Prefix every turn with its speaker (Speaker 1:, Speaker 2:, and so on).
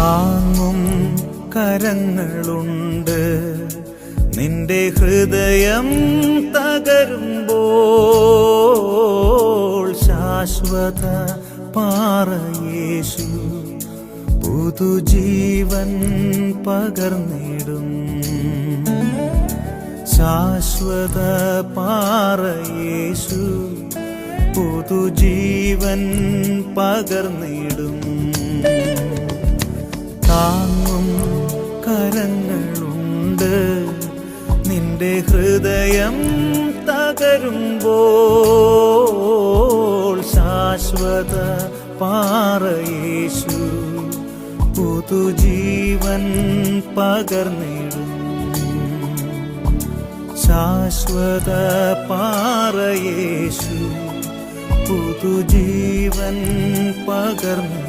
Speaker 1: താങ്ങും കരങ്ങളുണ്ട്. നിന്റെ ഹൃദയം തകരുമ്പോൾ ശാശ്വത പാറയേശു പുതുജീവൻ പകർന്നിടും. ശാശ്വത പാറയേശു പുതുജീവൻ പകർന്നിടും. താങ്ങും കരങ്ങളുണ്ട്. നിന്റെ ഹൃദയം തകരുമ്പോൾ ശാശ്വത പാറയേശു പുതുജീവൻ പകർന്നിടും. ശാശ്വത പാറയേശു പുതുജീവൻ പകർന്നിടും.